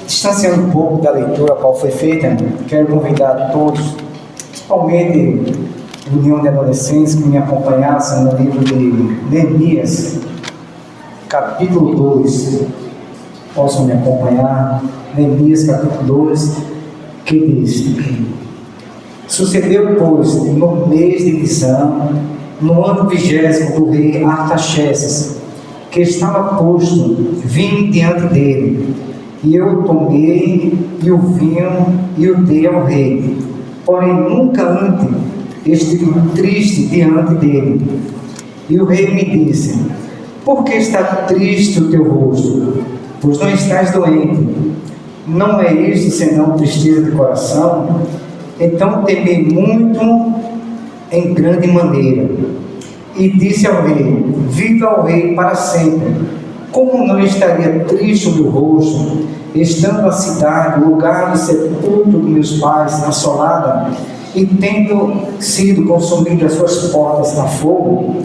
distanciando um pouco da leitura qual foi feita, quero convidar a todos, principalmente a União de Adolescentes, que me acompanhassem no livro de Neemias, capítulo 2. Possam me acompanhar, Neemias, capítulo 2, que diz: Sucedeu, pois, no mês de Nisan, no ano 20º do rei Artaxerxes, que estava posto vinho diante dele, e eu tomei e o vinho e o dei ao rei. Porém nunca antes estive triste diante dele. E o rei me disse: por que está triste o teu rosto? Pois não estás doente. Não é isto senão tristeza de coração? Então temei muito em grande maneira. E disse ao rei: viva o rei para sempre. Como não estaria triste o meu rosto, estando a cidade, o lugar de sepulcro dos meus pais, assolada, e tendo sido consumidas as suas portas a fogo?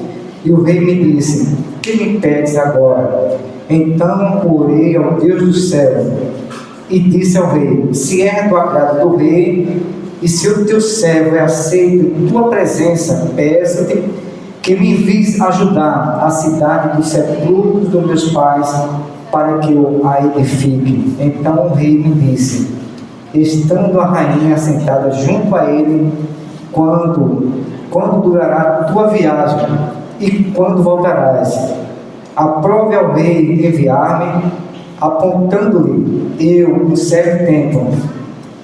E o rei me disse: que me pedes agora? Então orei ao Deus do céu e disse ao rei: se é do agrado do rei, e se o teu servo é aceito em tua presença, peço-te que me envies ajudar a cidade dos sepulcros dos meus pais, para que eu a edifique. Então o rei me disse, estando a rainha sentada junto a ele: quando durará a tua viagem e quando voltarás? Aprove ao rei enviar-me, apontando-lhe eu um certo tempo.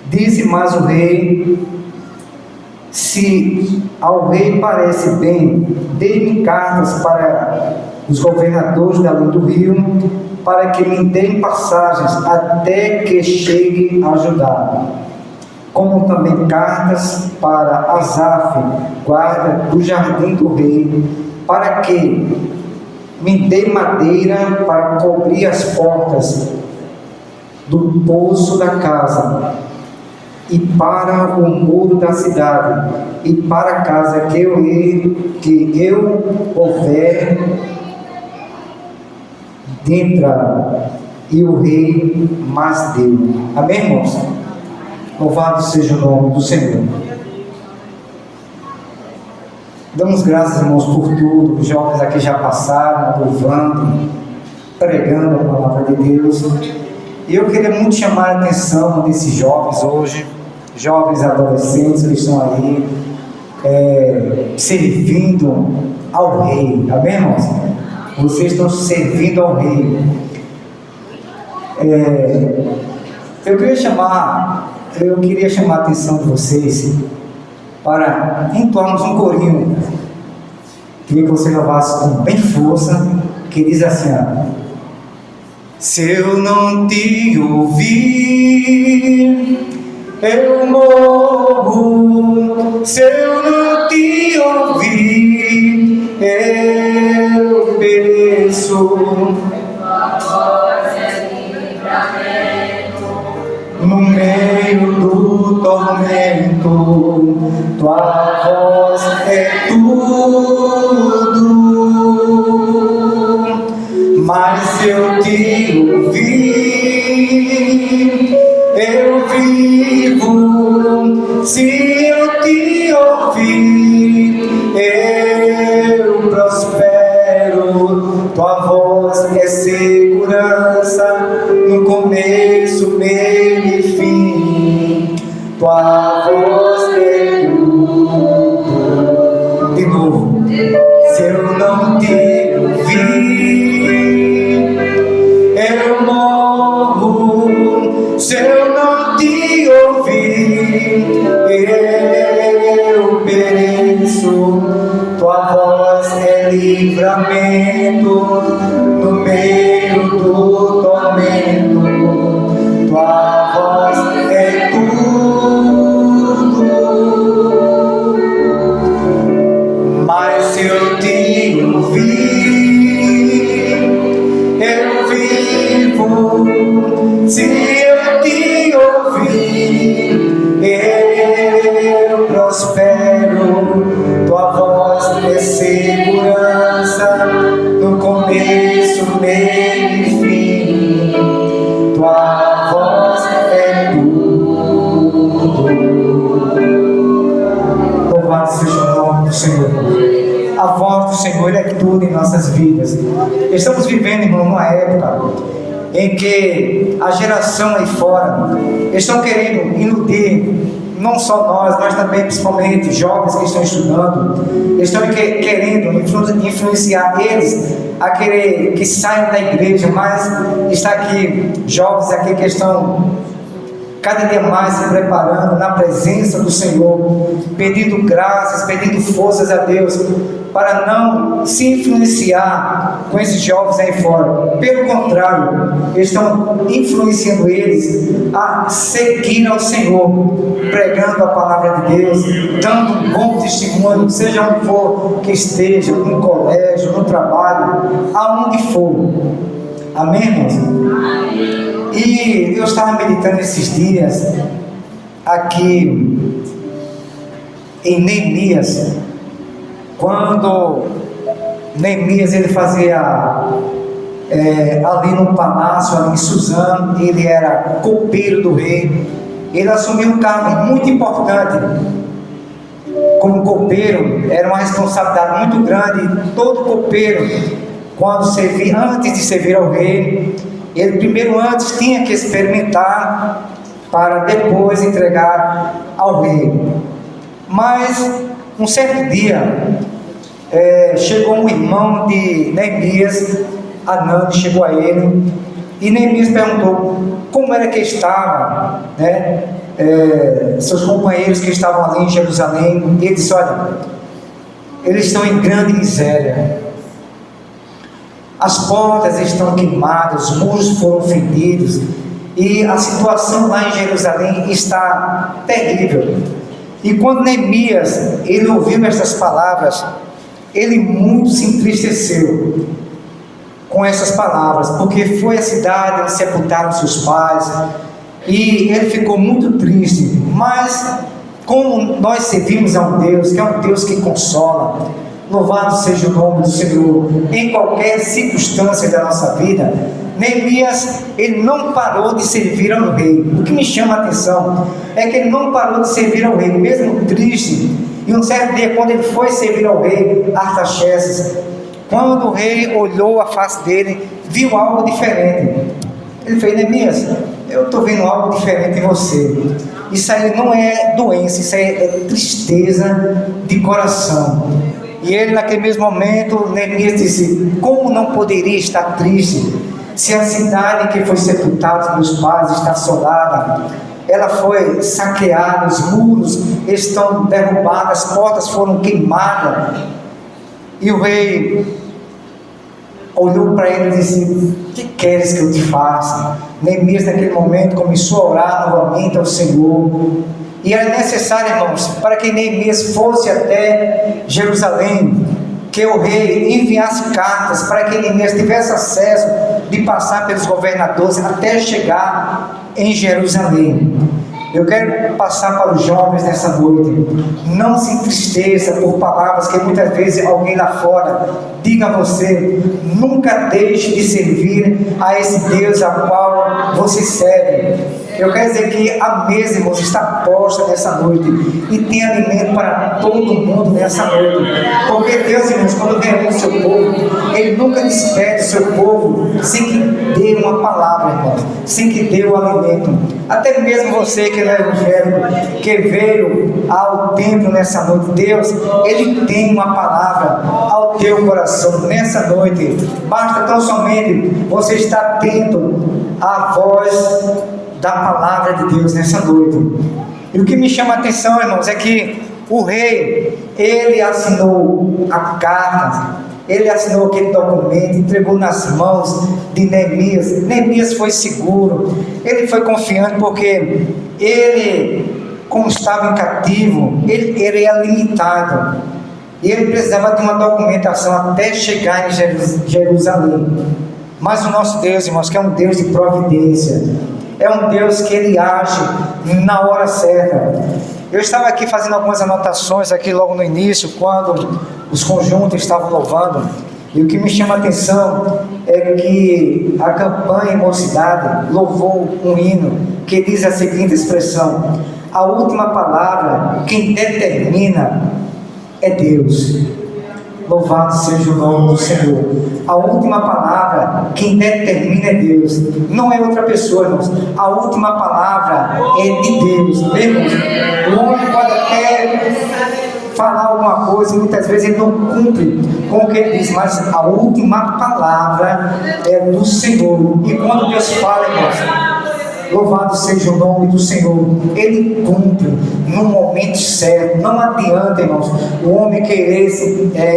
Disse mais o rei: se ao rei parece bem, dê-me cartas para os governadores da além do rio, para que me deem passagens até que chegue a Judá, como também cartas para Asaf, guarda do jardim do rei, para que me dê madeira para cobrir as portas do poço da casa, e para o muro da cidade, e para a casa que eu houver de entrar. E o rei mais deu. Amém, irmãos? Louvado seja o nome do Senhor. Damos graças, irmãos, por tudo. Os jovens aqui já passaram, louvando, pregando a palavra de Deus. E eu queria muito chamar a atenção desses jovens hoje, jovens adolescentes que estão aí, servindo ao rei. Amém, irmãos? Vocês estão servindo ao rei. Eu queria chamar a atenção de vocês para entoarmos um corinho. Queria que você levasse com bem força, que diz assim: se eu não te ouvir, eu morro. Se eu não te ouvir, eu pereço. No meio do tormento, tua voz é tudo. Mas se eu te ouvir, eu vivo. Se eu te ouvir, eu prospero. Tua voz é segurança no começo, meio e fim. Tua voz é tudo. De novo. Se eu não te ouvir, eu morro. Se eu não te ouvir, eu pereço. Tua voz é livramento no meio do tormento. Tua voz é tudo. Mas se eu te ouvir, eu vivo. Se eu te ouvir, eu prospero. Tua voz é segurança no começo. Senhor, Ele é tudo em nossas vidas. Estamos vivendo, irmão, numa época em que a geração aí fora estão querendo iludir, não só nós, mas também principalmente jovens que estão estudando, estão querendo influenciar eles a querer que saiam da igreja, mas está aqui jovens aqui que estão cada dia mais se preparando na presença do Senhor, pedindo graças, pedindo forças a Deus, para não se influenciar com esses jovens aí fora. Pelo contrário, estão influenciando eles a seguir ao Senhor, pregando a palavra de Deus, dando um bom testemunho, seja onde for que esteja, no colégio, no trabalho, aonde for. Amém, irmãos? E eu estava meditando esses dias aqui em Neemias, quando Neemias ele fazia ali no palácio, ali em Suzã, ele era copeiro do rei, ele assumiu um cargo muito importante como copeiro, era uma responsabilidade muito grande. Todo copeiro, quando servia, antes de servir ao rei, ele primeiro antes tinha que experimentar para depois entregar ao rei. Mas um certo dia chegou um irmão de Neemias, Anani, chegou a ele, e Neemias perguntou como era que estava, seus companheiros que estavam ali em Jerusalém. E ele disse: olha, eles estão em grande miséria, as portas estão queimadas, os muros foram fendidos, e a situação lá em Jerusalém está terrível. E quando Neemias ele ouviu estas palavras, ele muito se entristeceu com essas palavras, porque foi a cidade onde sepultaram seus pais, e ele ficou muito triste. Mas como nós servimos a um Deus que é um Deus que consola, louvado seja o nome do Senhor, em qualquer circunstância da nossa vida, Neemias, ele não parou de servir ao rei. O que me chama a atenção é que ele não parou de servir ao rei, mesmo triste. E um certo dia, quando ele foi servir ao rei Artaxerxes, quando o rei olhou a face dele, viu algo diferente. Ele fez: Neemias, eu estou vendo algo diferente em você. Isso aí não é doença, isso aí é tristeza de coração. E ele, naquele mesmo momento, Neemias disse: como não poderia estar triste, se a cidade que foi sepultada dos meus pais está assolada, ela foi saqueada, os muros estão derrubados, as portas foram queimadas. E o rei olhou para ele e disse: o que queres que eu te faça? Neemias, naquele momento, começou a orar novamente ao Senhor. E era necessário, irmãos, para que Neemias fosse até Jerusalém, que o rei enviasse cartas para que Neemias tivesse acesso de passar pelos governadores até chegar em Jerusalém. Eu quero passar para os jovens nessa noite: não se entristeça por palavras que muitas vezes alguém lá fora diga a você. Nunca deixe de servir a esse Deus a qual você serve. Eu quero dizer que a mesa, irmãos, está posta nessa noite, e tem alimento para todo mundo nessa noite, porque Deus, irmãos, quando reúne o seu povo, Ele nunca despede o seu povo sem que dê uma palavra, irmãos, sem que dê o alimento. Até mesmo você que não é evangélico, que veio ao templo nessa noite, Deus, Ele tem uma palavra ao teu coração nessa noite. Basta tão somente você estar atento à voz da palavra de Deus nessa noite. E o que me chama a atenção, irmãos, é que o rei, ele assinou a carta, ele assinou aquele documento, entregou nas mãos de Neemias. Neemias foi seguro, ele foi confiante, porque ele, como estava em cativo, ele era limitado, e ele precisava de uma documentação até chegar em Jerusalém. Mas o nosso Deus, irmãos, que é um Deus de providência, é um Deus que Ele age na hora certa. Eu estava aqui fazendo algumas anotações aqui logo no início, quando os conjuntos estavam louvando, e o que me chama a atenção é que a campanha Mocidade louvou um hino que diz a seguinte expressão: a última palavra, quem determina é Deus. Louvado seja o nome do Senhor. A última palavra, quem determina é Deus, não é outra pessoa, irmãos. A última palavra é de Deus, irmãos. O homem pode até falar alguma coisa, muitas vezes ele não cumpre com o que ele diz, mas a última palavra é do Senhor. E quando Deus fala, irmãos, louvado seja o nome do Senhor, Ele cumpre no momento certo. Não adianta, irmãos, o homem querer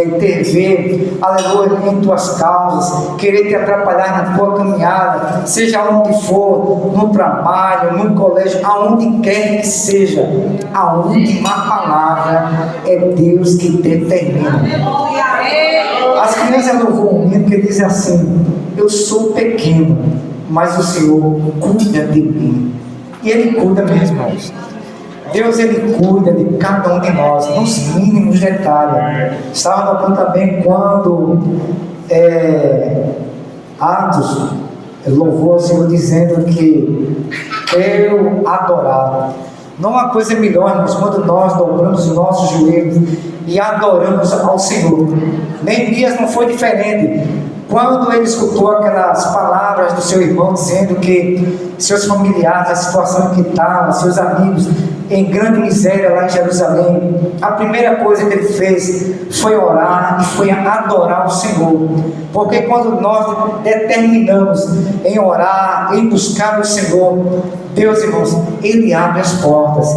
intervir, aleluia, em tuas causas, querer te atrapalhar na tua caminhada, seja onde for, no trabalho, no colégio, aonde quer que seja. A última palavra é Deus que determina. As crianças louvam um menino que dizem assim: eu sou pequeno, mas o Senhor cuida de mim. E Ele cuida mesmo, irmãos. Deus, Ele cuida de cada um de nós, nos mínimos detalhes. Estava notando também quando Atos louvou o Senhor dizendo que quero adorar. Não há coisa melhor, irmãos, quando nós dobramos os nossos joelhos e adoramos ao Senhor. Neemias não foi diferente. Quando ele escutou aquelas palavras do seu irmão dizendo que seus familiares, a situação que estava, seus amigos, em grande miséria lá em Jerusalém, a primeira coisa que ele fez foi orar e foi adorar o Senhor. Porque quando nós determinamos em orar, em buscar o Senhor, Deus, irmãos, Ele abre as portas.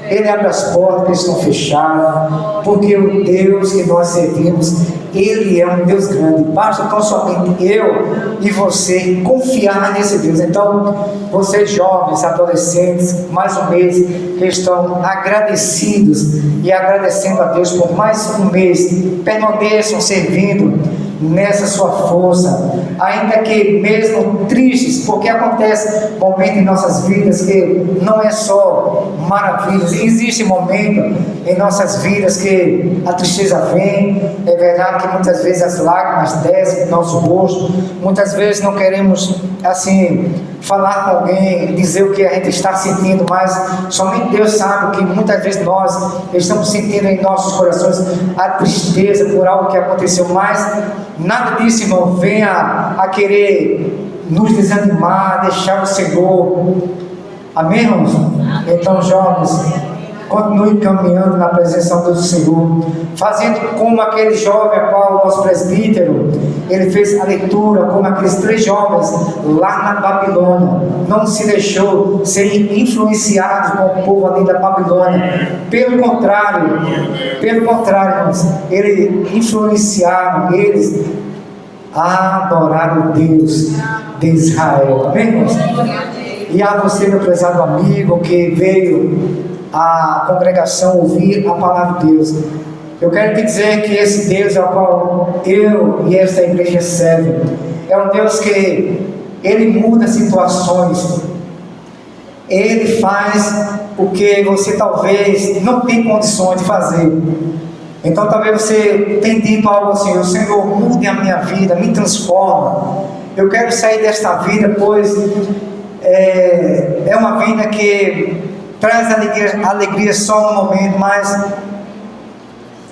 Ele abre as portas que estão fechadas, porque o Deus que nós servimos, Ele é um Deus grande. Basta tão somente eu e você confiar nesse Deus. Então, vocês jovens, adolescentes, mais um mês, que estão agradecidos e agradecendo a Deus por mais um mês, permaneçam servindo nessa sua força, ainda que mesmo tristes, porque acontece momento em nossas vidas que não é só maravilhas, existe momento em nossas vidas que a tristeza vem. É verdade que muitas vezes as lágrimas descem no nosso rosto, muitas vezes não queremos assim falar com alguém, dizer o que a gente está sentindo, mas somente Deus sabe o que muitas vezes nós estamos sentindo em nossos corações, a tristeza por algo que aconteceu, mas nada disso, irmão, venha a querer nos desanimar, deixar o Senhor. Amém, irmãos? Então, jovens, continue caminhando na presença do Senhor, fazendo como aquele jovem a qual o nosso presbítero, ele fez a leitura, como aqueles 3 jovens lá na Babilônia, não se deixou ser influenciado com o povo ali da Babilônia, pelo contrário, irmãos, eles influenciaram eles a adorar o Deus de Israel. Amém, irmãos? E a você, meu prezado amigo, que veio a congregação ouvir a palavra de Deus, eu quero te dizer que esse Deus ao qual eu e esta igreja servem é um Deus que Ele muda situações, Ele faz o que você talvez não tem condições de fazer. Então talvez você tenha dito algo assim: o Senhor, mude a minha vida, me transforma, eu quero sair desta vida, pois é uma vida que traz alegria só no momento, mas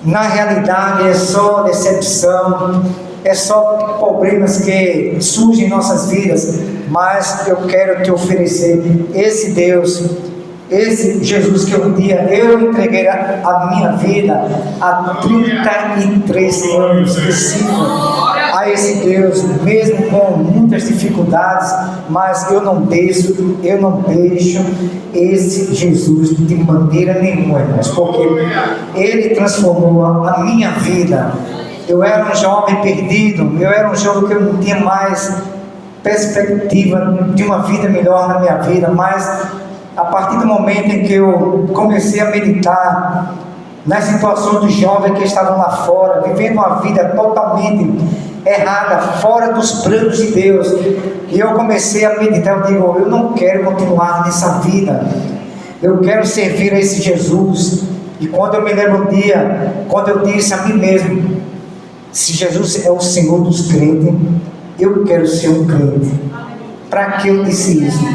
na realidade é só decepção, é só problemas que surgem em nossas vidas. Mas eu quero te oferecer esse Deus, esse Jesus que um dia eu entreguei a minha vida há 33 anos, que sirvo a esse Deus, mesmo com muitas dificuldades, mas eu não deixo esse Jesus de maneira nenhuma, irmãos, porque Ele transformou a minha vida. Eu era um jovem perdido, eu era um jovem que eu não tinha mais perspectiva de uma vida melhor na minha vida, mas a partir do momento em que eu comecei a meditar nas situações dos jovens que estavam lá fora, vivendo uma vida totalmente errada, fora dos planos de Deus, e eu comecei a meditar, eu digo: eu não quero continuar nessa vida, eu quero servir a esse Jesus. E quando eu me lembro um dia, quando eu disse a mim mesmo: se Jesus é o Senhor dos crentes, eu quero ser um crente. Para que eu disse isso?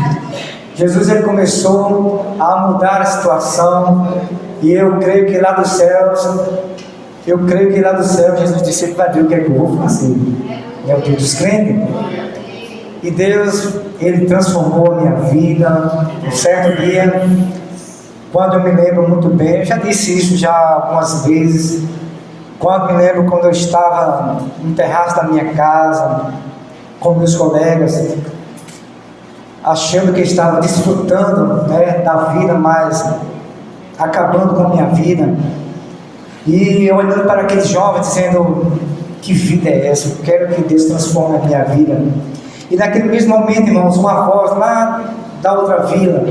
Jesus, ele começou a mudar a situação, e eu creio que lá dos céus Eu creio que lá do céu Jesus disse: Ele vai ver o que é que eu vou fazer. É o Deus dos crentes. E Deus, Ele transformou a minha vida. Um certo dia, quando eu me lembro muito bem, eu já disse isso já algumas vezes, quando me lembro quando eu estava no terraço da minha casa, com meus colegas, achando que estava desfrutando, né, da vida, mas acabando com a minha vida. E eu olhando para aqueles jovens, dizendo: que vida é essa? Eu quero que Deus transforme a minha vida. E naquele mesmo momento, irmãos, uma voz lá da outra vila,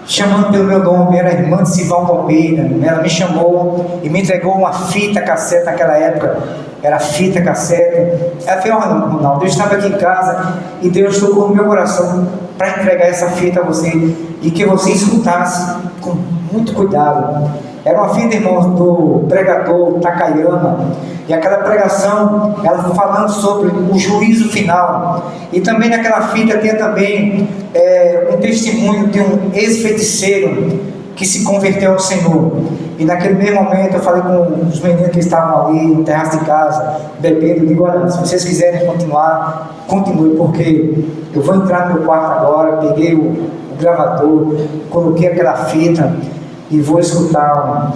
chamando pelo meu nome, era a irmã de Sivaldo Almeida. Ela me chamou e me entregou uma fita cassete. Naquela época era fita cassete. Ela falou: Ronaldo, eu estava aqui em casa e Deus tocou no meu coração para entregar essa fita a você, e que você escutasse com muito cuidado. Era uma fita, irmãos, do pregador Takayama, e aquela pregação, ela falando sobre o juízo final. E também naquela fita tinha também um testemunho de um ex-feiticeiro que se converteu ao Senhor. E naquele mesmo momento eu falei com os meninos que estavam ali no terraço de casa, bebendo. Eu digo: olha, se vocês quiserem continuar, continue, porque eu vou entrar no meu quarto agora. Peguei o gravador, coloquei aquela fita e vou escutar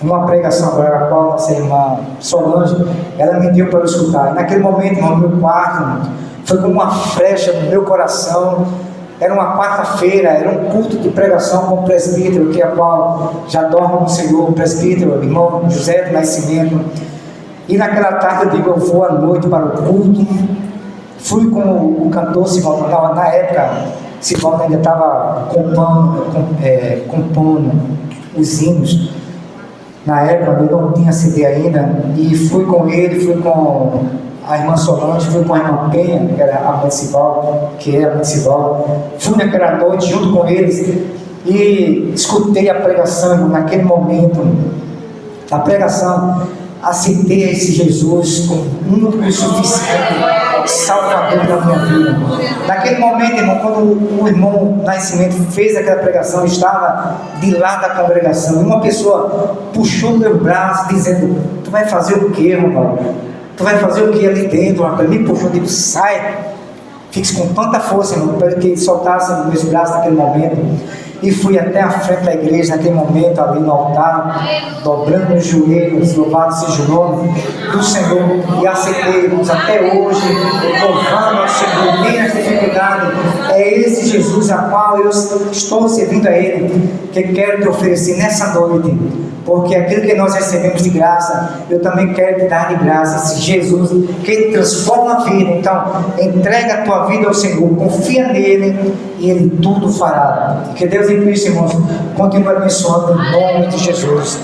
uma pregação agora, a qual nossa irmã Solange, ela me deu para eu escutar. E naquele momento, irmão, no meu quarto, foi como uma flecha no meu coração. Era uma quarta-feira, era um culto de pregação com o presbítero, que é a qual já dorme no Senhor, o presbítero, o irmão José do Nascimento. E naquela tarde eu digo: eu vou à noite para o culto. Fui com o cantor Sivaldo. Na época, Sivaldo ainda estava compondo os hinos. Na época eu não tinha CD ainda, e fui com ele, fui com a irmã Solange, fui com a irmã Penha, que era a mãe de Sivaldo, que era a mãe de Sivaldo. Fui naquela noite junto com eles e escutei a pregação. Naquele momento, a pregação, aceitei esse Jesus como único e suficiente Salvador da minha vida. Naquele momento, irmão, quando o irmão Nascimento fez aquela pregação, eu estava de lá da congregação, e uma pessoa puxou meu braço, dizendo: tu vai fazer o que, irmão? Tu vai fazer o que ali dentro? Rapaz? Me puxou, eu digo: sai. Fiz com tanta força, irmão, para que ele soltasse meus braços naquele momento. E fui até a frente da igreja naquele momento, ali no altar, dobrando os joelhos, louvado seja o nome do Senhor, e aceitei, irmãos, até hoje, louvando ao Senhor, minha dificuldade. É esse Jesus a qual eu estou servindo a Ele, que quero te oferecer nessa noite, porque aquilo que nós recebemos de graça, eu também quero te dar de graça, esse Jesus que transforma a vida. Então, entrega a tua vida ao Senhor, confia nele, e Ele tudo fará. Que Deus em Cristo, irmãos, continue abençoando em nome de Jesus.